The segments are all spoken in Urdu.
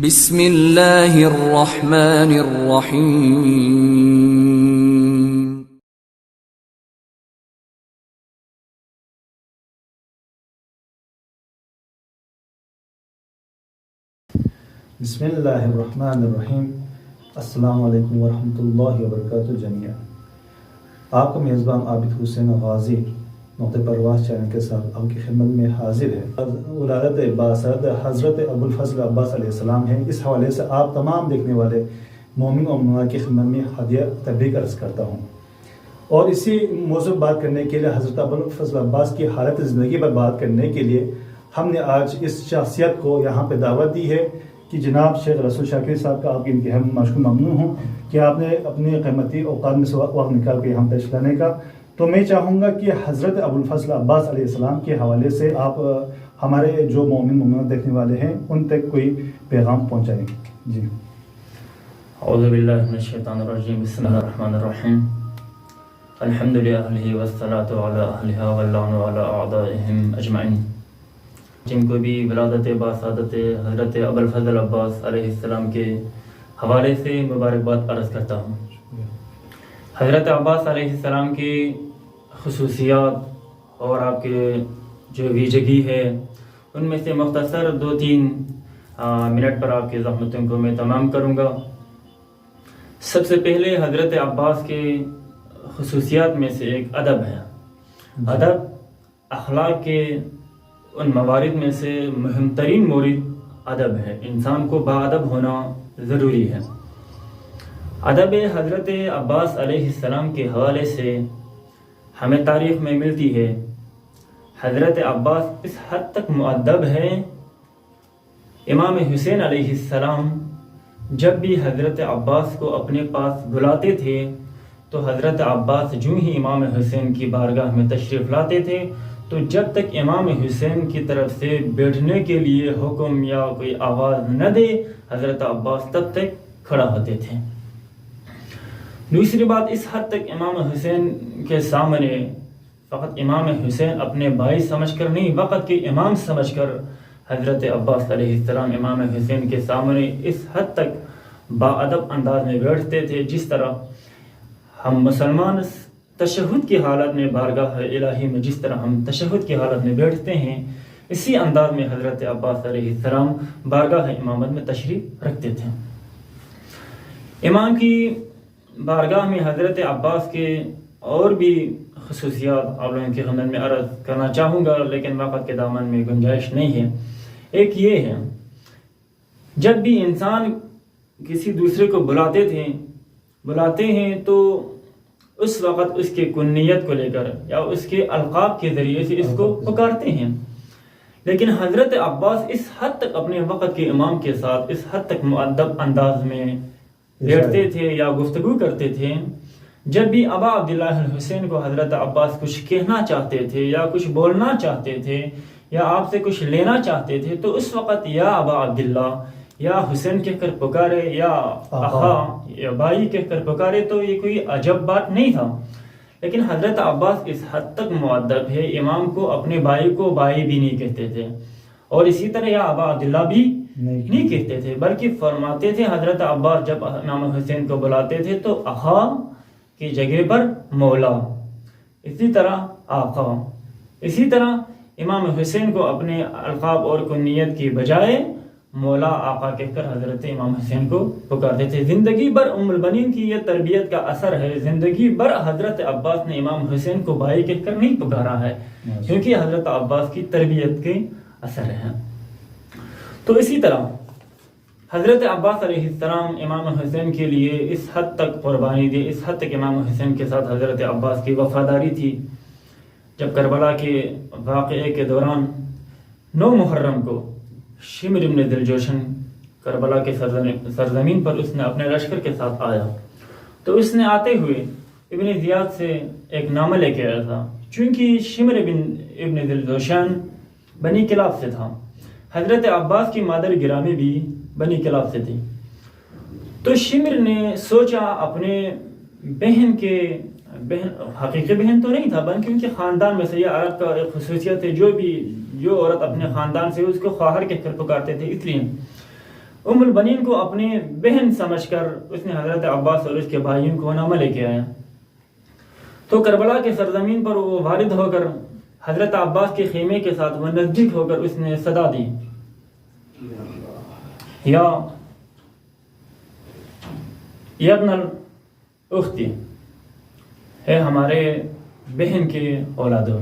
بسم اللہ الرحمن الرحیم. بسم اللہ الرحمن الرحیم. السلام علیکم ورحمۃ اللہ وبرکاتہ جميعا. آپ کا میزبان عابد حسین غازی نقطۂ پرواز چینل کے ساتھ آپ کی خدمت میں حاضر ہے. ولادت باصد حضرت ابوالفضل عباس علیہ السلام ہے. اس حوالے سے آپ تمام دیکھنے والے مومن و مومنات کی خدمت میں ہدیہ تبریک عرض کرتا ہوں. اور اسی موضوع بات کرنے کے لیے حضرت ابوالفضل عباس کی حالت زندگی پر بات کرنے کے لیے ہم نے آج اس شخصیت کو یہاں پہ دعوت دی ہے کہ جناب شیخ رسول شاکر صاحب کا آپ کی انتہائی مشکور ممنون ہوں کہ آپ نے اپنے قیمتی اوقات میں سے وقت نکال کے یہاں تشریف لانے کا. تو میں چاہوں گا کہ حضرت ابوالفضل عباس علیہ السلام کے حوالے سے آپ ہمارے جو مومن مومنات دیکھنے والے ہیں ان تک کوئی پیغام پہنچائیں. جی. اعوذ باللہ من الشیطان الرجیم. بسم اللہ الرحمن الرحیم. الحمد للہ والصلاۃ علی اہلھا واللعن علی اعدائہم اجمعین. جن کو بھی ولادت باصادت حضرت ابوالفضل عباس علیہ السلام کے حوالے سے مبارکباد عرض کرتا ہوں. حضرت عباس علیہ السلام کی خصوصیات اور آپ کے جو ویژگی ہے ان میں سے مختصر 2-3 منٹ پر آپ کی زحمتوں کو میں تمام کروں گا. سب سے پہلے حضرت عباس کے خصوصیات میں سے ایک ادب ہے. ادب اخلاق کے ان موارد میں سے مہم ترین مورد ادب ہے. انسان کو باادب ہونا ضروری ہے. ادب حضرت عباس علیہ السلام کے حوالے سے ہمیں تاریخ میں ملتی ہے. حضرت عباس اس حد تک مؤدب ہے، امام حسین علیہ السلام جب بھی حضرت عباس کو اپنے پاس بلاتے تھے تو حضرت عباس جو ہی امام حسین کی بارگاہ میں تشریف لاتے تھے تو جب تک امام حسین کی طرف سے بیٹھنے کے لیے حکم یا کوئی آواز نہ دے حضرت عباس تب تک کھڑا ہوتے تھے. دوسری بات، اس حد تک امام حسین کے سامنے فقط امام حسین اپنے بھائی سمجھ کر نہیں، وقت کے امام سمجھ کر حضرت عباس علیہ السلام امام حسین کے سامنے اس حد تک باادب انداز میں بیٹھتے تھے جس طرح ہم مسلمان تشہد کی حالت میں بارگاہ الہی میں جس طرح ہم تشہد کی حالت میں بیٹھتے ہیں اسی انداز میں حضرت عباس علیہ السلام بارگاہ امامت میں تشریف رکھتے تھے. امام کی بارگاہ میں حضرت عباس کے اور بھی خصوصیات آپ لوگوں کی خدمت میں عرض کرنا چاہوں گا لیکن وقت کے دامن میں گنجائش نہیں ہے. ایک یہ ہے، جب بھی انسان کسی دوسرے کو بلاتے ہیں تو اس وقت اس کے کنیت کو لے کر یا اس کے القاب کے ذریعے سے اس کو پکارتے ہیں. لیکن حضرت عباس اس حد تک اپنے وقت کے امام کے ساتھ اس حد تک مؤدب انداز میں بیٹھتے تھے یا گفتگو کرتے تھے. جب بھی ابا عبداللہ الحسین کو حضرت عباس کچھ کہنا چاہتے تھے یا کچھ بولنا چاہتے تھے یا آپ سے کچھ لینا چاہتے تھے تو اس وقت یا ابا عبداللہ یا حسین کہہ کر پکارے یا آقا یا بھائی کہہ کر پکارے تو یہ کوئی عجب بات نہیں تھا. لیکن حضرت عباس اس حد تک مؤدب ہے، امام کو اپنے بھائی کو بھائی بھی نہیں کہتے تھے اور اسی طرح یا ابا عبداللہ بھی نہیں کہتے تھے، بلکہ فرماتے تھے حضرت عباس جب امام حسین کو بلاتے تھے تو آقا کی جگہ پر مولا، اسی طرح آقا. اسی طرح امام حسین کو اپنے القاب اور کنیت کی بجائے مولا آقا کہہ کر حضرت امام حسین کو پکارتے تھے. زندگی بھر ام البنین کی یہ تربیت کا اثر ہے. زندگی بھر حضرت عباس نے امام حسین کو بھائی کہہ کر نہیں پکارا ہے کیونکہ حضرت عباس کی تربیت کے اثر ہے. تو اسی طرح حضرت عباس علیہ السلام امام حسین کے لیے اس حد تک قربانی دی، اس حد تک امام حسین کے ساتھ حضرت عباس کی وفاداری تھی. جب کربلا کے واقعے کے دوران 9 محرم کو شمر ابن دلجوشن کربلا کے سرزمین پر اس نے اپنے لشکر کے ساتھ آیا تو اس نے آتے ہوئے ابن زیاد سے ایک نامہ لے کے آیا تھا. چونکہ شمر ابن دلجوشن بنی کلاب سے تھا، حضرت عباس کی مادر گرامی بھی بنی کلاب سے تھی، تو شمر نے سوچا اپنے حقیقی بہن تو نہیں تھا بلکہ ان کے خاندان میں سے یہ عرب کا ایک خصوصیت ہے جو عورت اپنے خاندان سے اس کو خواہر کہہ کر پکارتے تھے، اس لیے ام البنین کو اپنی بہن سمجھ کر اس نے حضرت عباس اور اس کے بھائیوں کو نامہ لے کے آیا. تو کربلا کے سرزمین پر وہ وارد ہو کر حضرت عباس کے خیمے کے ساتھ وہ نزدیک ہو کر اس نے صدا دی، یا ابن الاختی، ہے ہمارے بہن کے اولادوں.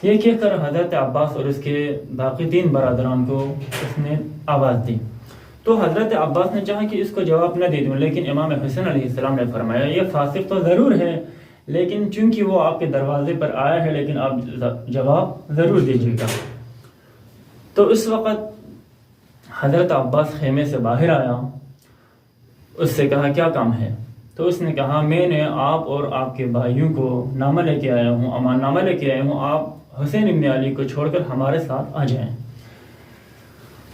یہ کہہ کر حضرت عباس اور اس کے باقی 3 برادران کو اس نے آواز دی. تو حضرت عباس نے چاہا کہ اس کو جواب نہ دے دوں، لیکن امام حسین علیہ السلام نے فرمایا یہ فاسق تو ضرور ہے، لیکن چونکہ وہ آپ کے دروازے پر آیا ہے، لیکن آپ جواب ضرور دیجیے گا. تو اس وقت حضرت عباس خیمے سے باہر آیا، اس سے کہا کیا کام ہے؟ تو اس نے کہا میں نے آپ اور آپ کے بھائیوں کو نامہ لے کے آیا ہوں، امان نامہ لے کے آیا ہوں، آپ حسین ابن علی کو چھوڑ کر ہمارے ساتھ آ جائیں.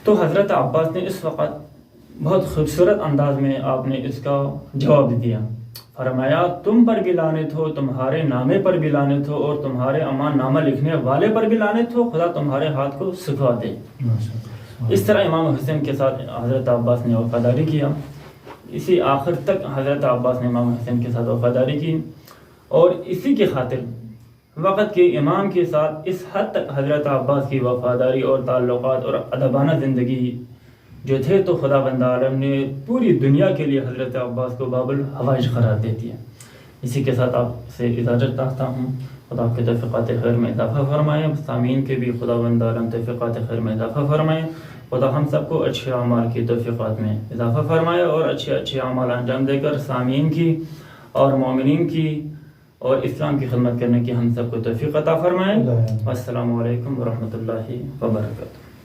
تو حضرت عباس نے اس وقت بہت خوبصورت انداز میں آپ نے اس کا جواب دیا. فرمایا تم پر بھی لعنت ہو، تمہارے نامے پر بھی لعنت ہو، اور تمہارے امان نامہ لکھنے والے پر بھی لعنت ہو، خدا تمہارے ہاتھ کو سکھا دے. اس طرح امام حسین کے ساتھ حضرت عباس نے وفاداری کیا. اسی آخر تک حضرت عباس نے امام حسین کے ساتھ وفاداری کی، اور اسی کی خاطر وقت کے امام کے ساتھ اس حد تک حضرت عباس کی وفاداری اور تعلقات اور ادبانہ زندگی جو تھے، تو خدا بند عالم نے پوری دنیا کے لیے حضرت عباس کو باب الحوائج قرار دے دیا. اسی کے ساتھ آپ سے اجازت چاہتا ہوں. خدا آپ کے توفیقات خیر میں اضافہ فرمائے، سامعین کے بھی خدا بند عالم توفیقات خیر میں اضافہ فرمائے. خدا ہم سب کو اچھے اعمال کی توفیقات میں اضافہ فرمائے، اور اچھے اعمال انجام دے کر سامعین کی اور مومنین کی اور اسلام کی خدمت کرنے کی ہم سب کو توفیق عطا فرمائے. السلام علیکم ورحمۃ اللہ وبرکاتہ.